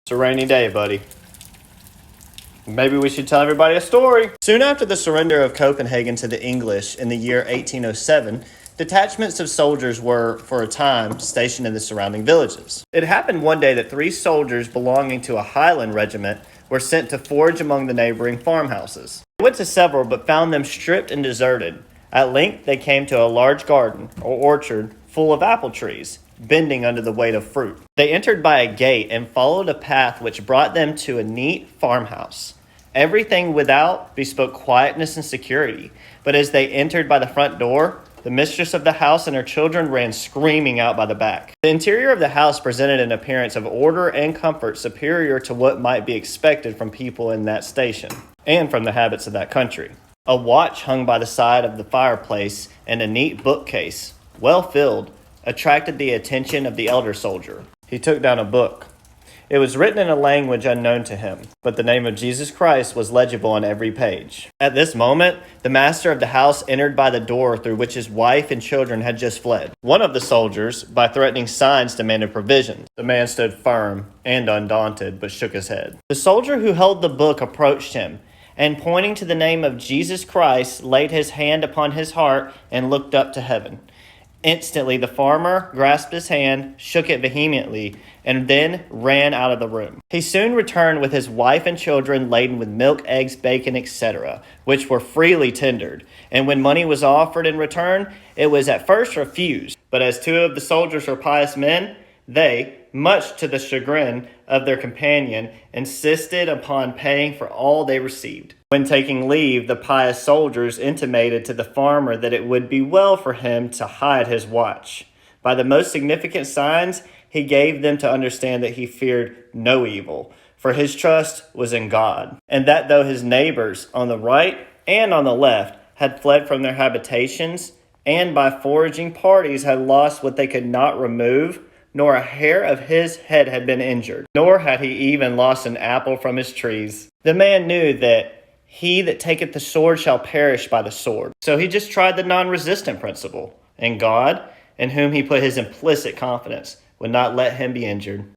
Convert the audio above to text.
It's a rainy day, buddy. Maybe we should tell everybody a story. Soon after the surrender of Copenhagen to the English in the year 1807, detachments of soldiers were, for a time, stationed in the surrounding villages. It happened one day that 3 soldiers belonging to a Highland regiment were sent to forage among the neighboring farmhouses. They went to several, but found them stripped and deserted. At length they came to a large garden, or orchard, full of apple trees, bending under the weight of fruit. They entered by a gate and followed a path which brought them to a neat farmhouse. Everything without bespoke quietness and security, but as they entered by the front door, the mistress of the house and her children ran screaming out by the back. The interior of the house presented an appearance of order and comfort superior to what might be expected from people in that station, and from the habits of that country. A watch hung by the side of the fireplace, and a neat bookcase, well filled, attracted the attention of the elder soldier. He took down a book. It was written in a language unknown to him, but the name of Jesus Christ was legible on every page. At this moment, the master of the house entered by the door through which his wife and children had just fled. One of the soldiers, by threatening signs, demanded provisions. The man stood firm and undaunted, but shook his head. The soldier who held the book approached him, and pointing to the name of Jesus Christ, laid his hand upon his heart and looked up to heaven. Instantly, the farmer grasped his hand, shook it vehemently, and then ran out of the room. He soon returned with his wife and children laden with milk, eggs, bacon, etc., which were freely tendered. And when money was offered in return, it was at first refused. But as 2 of the soldiers were pious men, they, much to the chagrin of their companion, insisted upon paying for all they received. When taking leave, the pious soldiers intimated to the farmer that it would be well for him to hide his watch. By the most significant signs, he gave them to understand that he feared no evil, for his trust was in God, and that though his neighbors on the right and on the left had fled from their habitations, and by foraging parties had lost what they could not remove, nor a hair of his head had been injured, nor had he even lost an apple from his trees. The man knew that he that taketh the sword shall perish by the sword. So he just tried the non-resistant principle, and God, in whom he put his implicit confidence, would not let him be injured.